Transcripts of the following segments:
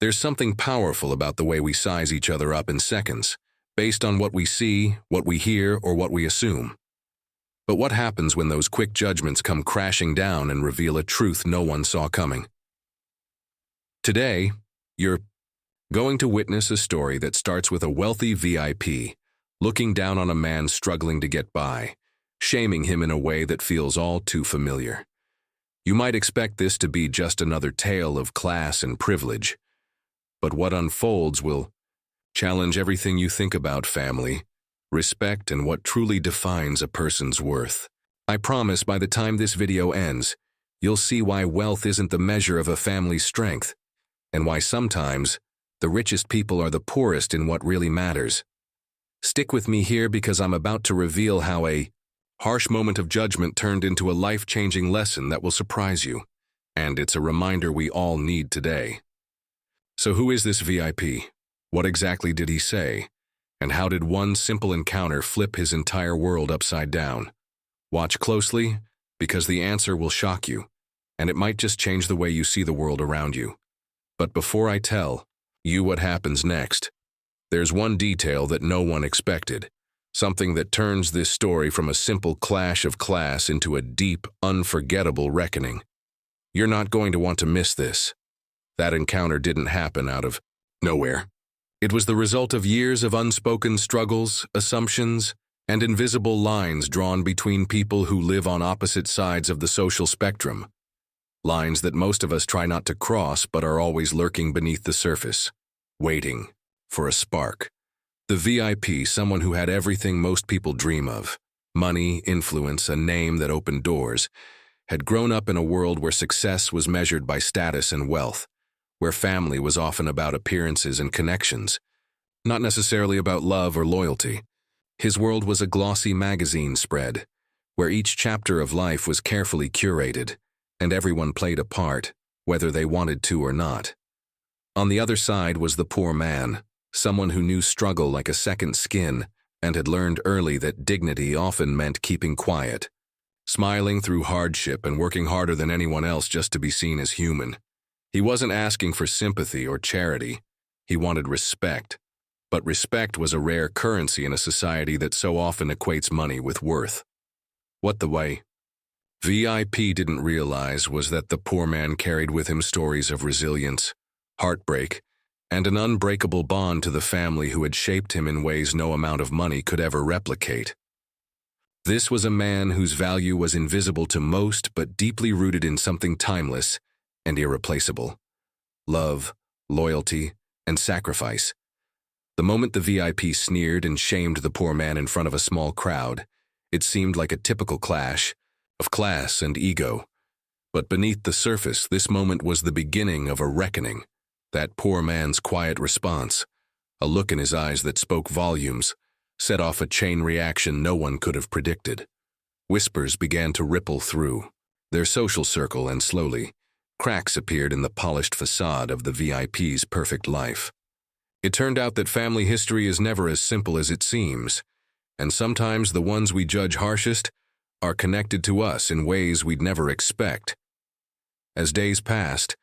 There's something powerful about the way we size each other up in seconds, based on what we see, what we hear, or what we assume. But what happens when those quick judgments come crashing down and reveal a truth no one saw coming? Today, you're going to witness a story that starts with a wealthy VIP looking down on a man struggling to get by, shaming him in a way that feels all too familiar. You might expect this to be just another tale of class and privilege, but what unfolds will challenge everything you think about family, respect, and what truly defines a person's worth. I promise by the time this video ends, you'll see why wealth isn't the measure of a family's strength, and why sometimes the richest people are the poorest in what really matters. Stick with me here because I'm about to reveal how a harsh moment of judgment turned into a life-changing lesson that will surprise you, and it's a reminder we all need today. So who is this VIP? What exactly did he say? And how did one simple encounter flip his entire world upside down? Watch closely, because the answer will shock you, and it might just change the way you see the world around you. But before I tell you what happens next, there's one detail that no one expected, something that turns this story from a simple clash of class into a deep, unforgettable reckoning. You're not going to want to miss this. That encounter didn't happen out of nowhere. It was the result of years of unspoken struggles, assumptions, and invisible lines drawn between people who live on opposite sides of the social spectrum. Lines that most of us try not to cross but are always lurking beneath the surface, waiting for a spark. The VIP, someone who had everything most people dream of, money, influence, a name that opened doors, had grown up in a world where success was measured by status and wealth, where family was often about appearances and connections, not necessarily about love or loyalty. His world was a glossy magazine spread, where each chapter of life was carefully curated, and everyone played a part, whether they wanted to or not. On the other side was the poor man, someone who knew struggle like a second skin and had learned early that dignity often meant keeping quiet, smiling through hardship and working harder than anyone else just to be seen as human. He wasn't asking for sympathy or charity. He wanted respect. But respect was a rare currency in a society that so often equates money with worth. What the way VIP didn't realize was that the poor man carried with him stories of resilience, heartbreak, and an unbreakable bond to the family who had shaped him in ways no amount of money could ever replicate. This was a man whose value was invisible to most but deeply rooted in something timeless and irreplaceable: love, loyalty, and sacrifice. The moment the VIP sneered and shamed the poor man in front of a small crowd, it seemed like a typical clash of class and ego. But beneath the surface, this moment was the beginning of a reckoning. That poor man's quiet response, a look in his eyes that spoke volumes, set off a chain reaction no one could have predicted. Whispers began to ripple through their social circle, and slowly, cracks appeared in the polished facade of the VIP's perfect life. It turned out that family history is never as simple as it seems, and sometimes the ones we judge harshest are connected to us in ways we'd never expect. As days passed,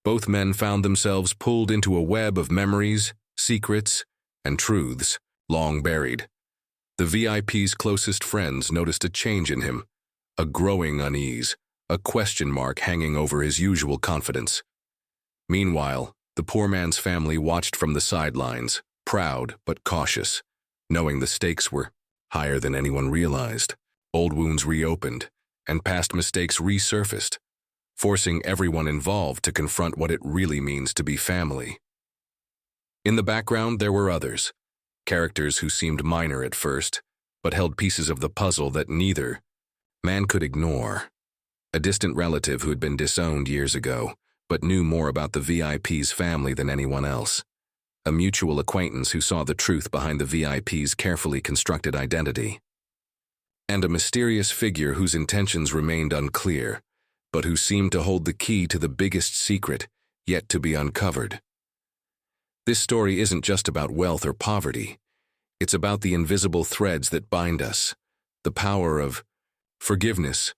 both men found themselves pulled into a web of memories, secrets, and truths long buried. The VIP's closest friends noticed a change in him, a growing unease, a question mark hanging over his usual confidence. Meanwhile, the poor man's family watched from the sidelines, proud but cautious, knowing the stakes were higher than anyone realized. Old wounds reopened, and past mistakes resurfaced, forcing everyone involved to confront what it really means to be family. In the background, there were others, characters who seemed minor at first, but held pieces of the puzzle that neither man could ignore. A distant relative who had been disowned years ago, but knew more about the VIP's family than anyone else. A mutual acquaintance who saw the truth behind the VIP's carefully constructed identity. And a mysterious figure whose intentions remained unclear, but who seemed to hold the key to the biggest secret yet to be uncovered. This story isn't just about wealth or poverty. It's about the invisible threads that bind us, the power of forgiveness,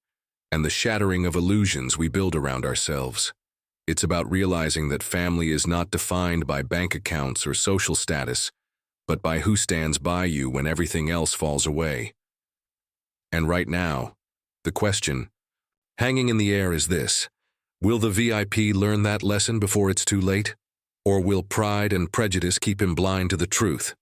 and the shattering of illusions we build around ourselves. It's about realizing that family is not defined by bank accounts or social status, but by who stands by you when everything else falls away. And right now, the question hanging in the air is this: will the VIP learn that lesson before it's too late? Or will pride and prejudice keep him blind to the truth?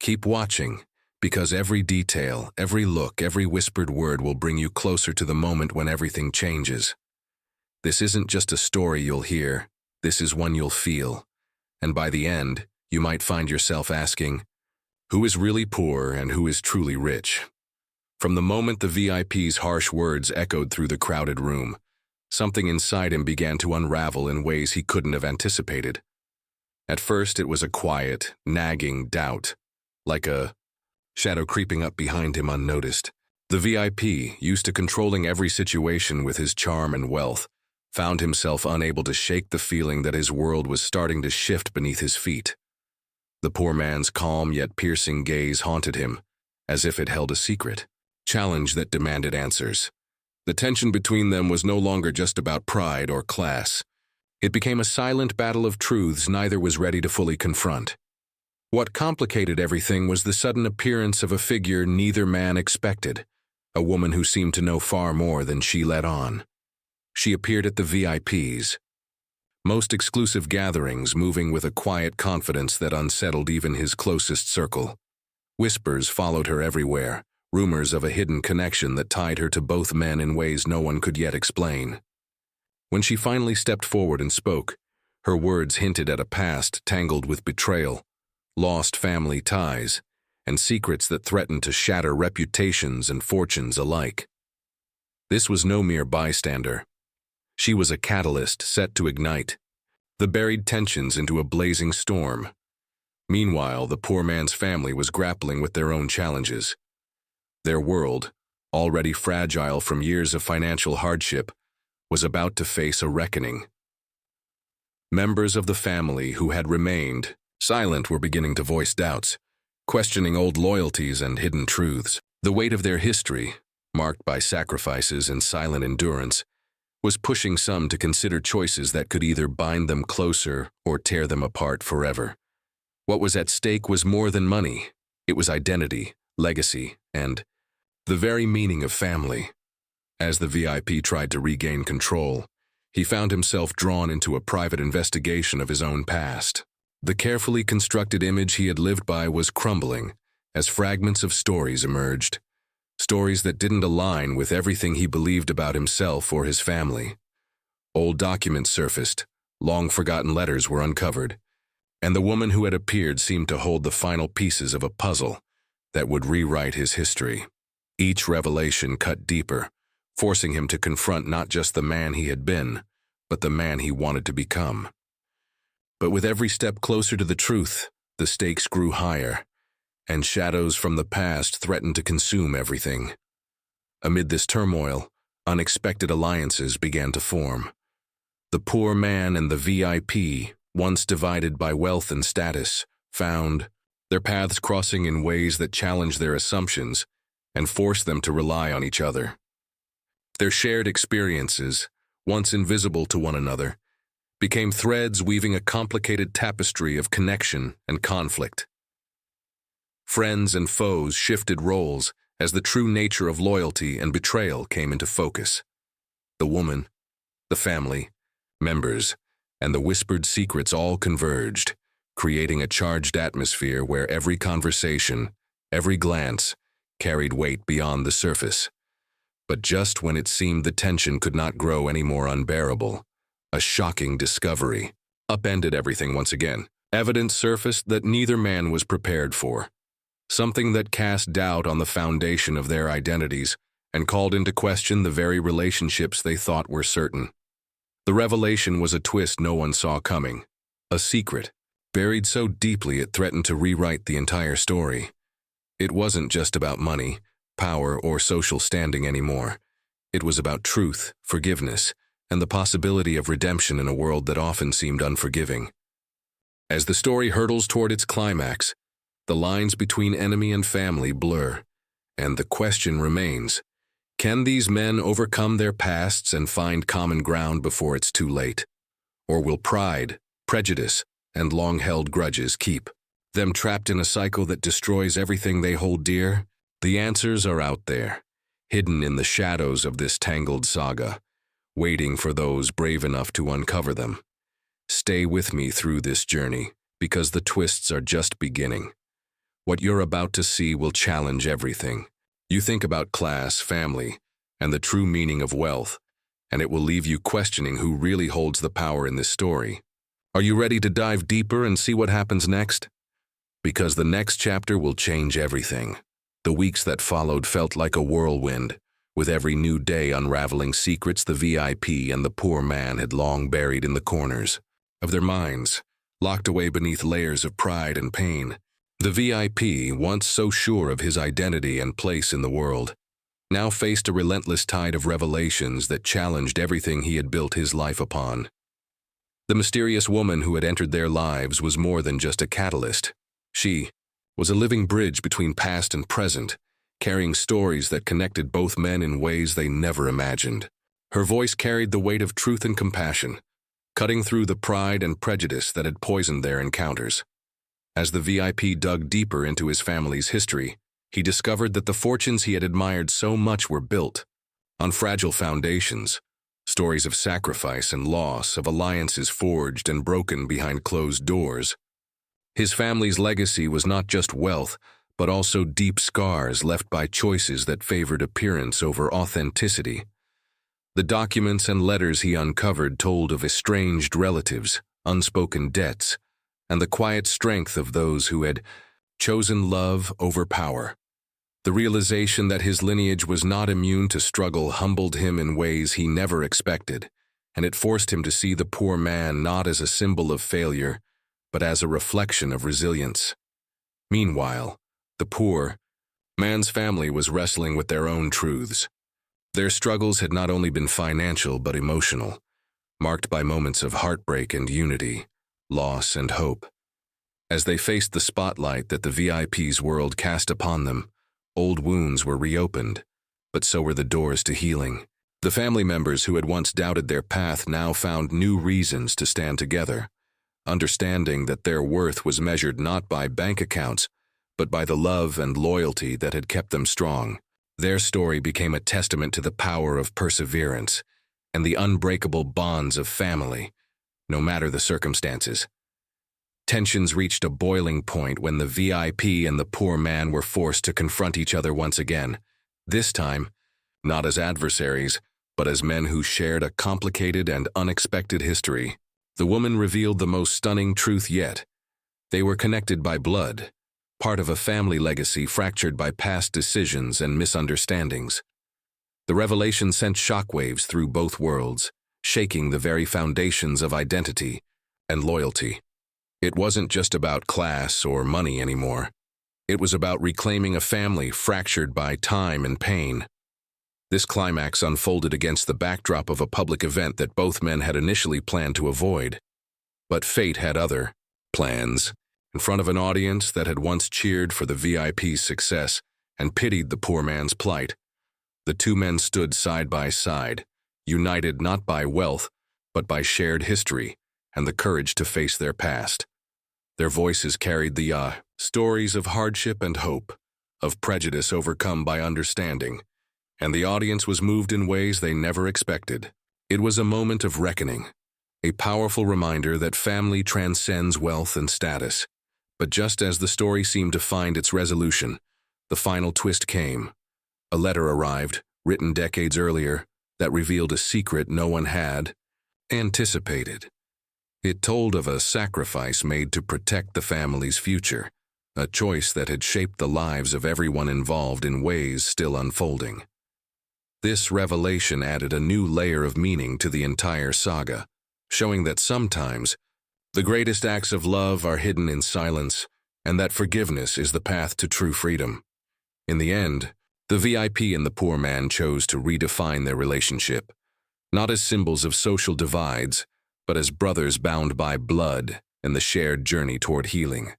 Keep watching, because every detail, every look, every whispered word will bring you closer to the moment when everything changes. This isn't just a story you'll hear, this is one you'll feel. And by the end, you might find yourself asking, who is really poor and who is truly rich? From the moment the VIP's harsh words echoed through the crowded room, something inside him began to unravel in ways he couldn't have anticipated. At first, it was a quiet, nagging doubt, like a shadow creeping up behind him unnoticed. The VIP, used to controlling every situation with his charm and wealth, found himself unable to shake the feeling that his world was starting to shift beneath his feet. The poor man's calm yet piercing gaze haunted him, as if it held a secret, challenge that demanded answers. The tension between them was no longer just about pride or class. It became a silent battle of truths neither was ready to fully confront. What complicated everything was the sudden appearance of a figure neither man expected, a woman who seemed to know far more than she let on. She appeared at the VIP's most exclusive gatherings, moving with a quiet confidence that unsettled even his closest circle. Whispers followed her everywhere, rumors of a hidden connection that tied her to both men in ways no one could yet explain. When she finally stepped forward and spoke, her words hinted at a past tangled with betrayal, lost family ties, and secrets that threatened to shatter reputations and fortunes alike. This was no mere bystander. She was a catalyst set to ignite the buried tensions into a blazing storm. Meanwhile, the poor man's family was grappling with their own challenges. Their world, already fragile from years of financial hardship, was about to face a reckoning. Members of the family who had remained silent were beginning to voice doubts, questioning old loyalties and hidden truths. The weight of their history, marked by sacrifices and silent endurance, was pushing some to consider choices that could either bind them closer or tear them apart forever. What was at stake was more than money. It was identity, legacy, and the very meaning of family. As the VIP tried to regain control, he found himself drawn into a private investigation of his own past. The carefully constructed image he had lived by was crumbling as fragments of stories emerged. Stories that didn't align with everything he believed about himself or his family. Old documents surfaced, long-forgotten letters were uncovered, and the woman who had appeared seemed to hold the final pieces of a puzzle that would rewrite his history. Each revelation cut deeper, forcing him to confront not just the man he had been, but the man he wanted to become. But with every step closer to the truth, the stakes grew higher, and shadows from the past threatened to consume everything. Amid this turmoil, unexpected alliances began to form. The poor man and the VIP, once divided by wealth and status, found their paths crossing in ways that challenged their assumptions and forced them to rely on each other. Their shared experiences, once invisible to one another, became threads weaving a complicated tapestry of connection and conflict. Friends and foes shifted roles as the true nature of loyalty and betrayal came into focus. The woman, the family, members, and the whispered secrets all converged, creating a charged atmosphere where every conversation, every glance, carried weight beyond the surface. But just when it seemed the tension could not grow any more unbearable, a shocking discovery upended everything once again. Evidence surfaced that neither man was prepared for. Something that cast doubt on the foundation of their identities and called into question the very relationships they thought were certain. The revelation was a twist no one saw coming, a secret, buried so deeply it threatened to rewrite the entire story. It wasn't just about money, power, or social standing anymore. It was about truth, forgiveness, and the possibility of redemption in a world that often seemed unforgiving. As the story hurtles toward its climax, the lines between enemy and family blur, and the question remains, Can these men overcome their pasts and find common ground before it's too late? Or will pride, prejudice, and long-held grudges keep them trapped in a cycle that destroys everything they hold dear? The answers are out there, hidden in the shadows of this tangled saga, waiting for those brave enough to uncover them. Stay with me through this journey, because the twists are just beginning. What you're about to see will challenge everything. You think about class, family, and the true meaning of wealth, and it will leave you questioning who really holds the power in this story. Are you ready to dive deeper and see what happens next? Because the next chapter will change everything. The weeks that followed felt like a whirlwind, with every new day unraveling secrets the VIP and the poor man had long buried in the corners of their minds, locked away beneath layers of pride and pain. The VIP, once so sure of his identity and place in the world, now faced a relentless tide of revelations that challenged everything he had built his life upon. The mysterious woman who had entered their lives was more than just a catalyst. She was a living bridge between past and present, carrying stories that connected both men in ways they never imagined. Her voice carried the weight of truth and compassion, cutting through the pride and prejudice that had poisoned their encounters. As the VIP dug deeper into his family's history, he discovered that the fortunes he had admired so much were built on fragile foundations, stories of sacrifice and loss, of alliances forged and broken behind closed doors. His family's legacy was not just wealth, but also deep scars left by choices that favored appearance over authenticity. The documents and letters he uncovered told of estranged relatives, unspoken debts, and the quiet strength of those who had chosen love over power. The realization that his lineage was not immune to struggle humbled him in ways he never expected, and it forced him to see the poor man not as a symbol of failure, but as a reflection of resilience. Meanwhile, the poor man's family was wrestling with their own truths. Their struggles had not only been financial but emotional, marked by moments of heartbreak and unity, loss and hope. As they faced the spotlight that the VIP's world cast upon them, old wounds were reopened, but so were the doors to healing. The family members who had once doubted their path now found new reasons to stand together, understanding that their worth was measured not by bank accounts, but by the love and loyalty that had kept them strong. Their story became a testament to the power of perseverance and the unbreakable bonds of family, no matter the circumstances. Tensions reached a boiling point when the VIP and the poor man were forced to confront each other once again, this time not as adversaries, but as men who shared a complicated and unexpected history. The woman revealed the most stunning truth yet. They were connected by blood, part of a family legacy fractured by past decisions and misunderstandings. The revelation sent shockwaves through both worlds, shaking the very foundations of identity and loyalty. It wasn't just about class or money anymore. It was about reclaiming a family fractured by time and pain. This climax unfolded against the backdrop of a public event that both men had initially planned to avoid. But fate had other plans. In front of an audience that had once cheered for the VIP's success and pitied the poor man's plight, the two men stood side by side, united not by wealth, but by shared history and the courage to face their past. Their voices carried the stories of hardship and hope, of prejudice overcome by understanding, and the audience was moved in ways they never expected. It was a moment of reckoning, a powerful reminder that family transcends wealth and status. But just as the story seemed to find its resolution, the final twist came. A letter arrived, written decades earlier, that revealed a secret no one had anticipated. It told of a sacrifice made to protect the family's future, a choice that had shaped the lives of everyone involved in ways still unfolding. This revelation added a new layer of meaning to the entire saga, showing that sometimes the greatest acts of love are hidden in silence, and that forgiveness is the path to true freedom. In the end, the VIP and the poor man chose to redefine their relationship, not as symbols of social divides, but as brothers bound by blood and the shared journey toward healing.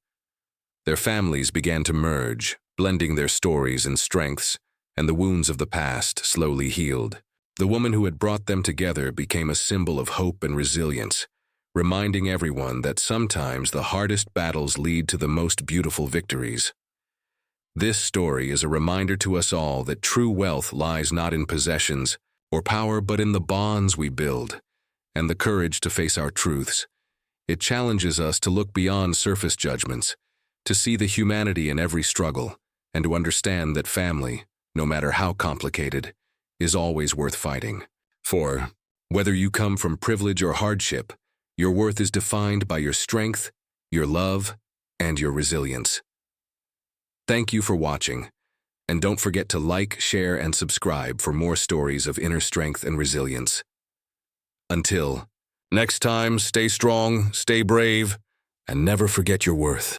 Their families began to merge, blending their stories and strengths, and the wounds of the past slowly healed. The woman who had brought them together became a symbol of hope and resilience, reminding everyone that sometimes the hardest battles lead to the most beautiful victories. This story is a reminder to us all that true wealth lies not in possessions or power, but in the bonds we build and the courage to face our truths. It challenges us to look beyond surface judgments, to see the humanity in every struggle, and to understand that family, no matter how complicated, is always worth fighting. For, whether you come from privilege or hardship, your worth is defined by your strength, your love, and your resilience. Thank you for watching, and don't forget to like, share, and subscribe for more stories of inner strength and resilience. Until next time, stay strong, stay brave, and never forget your worth.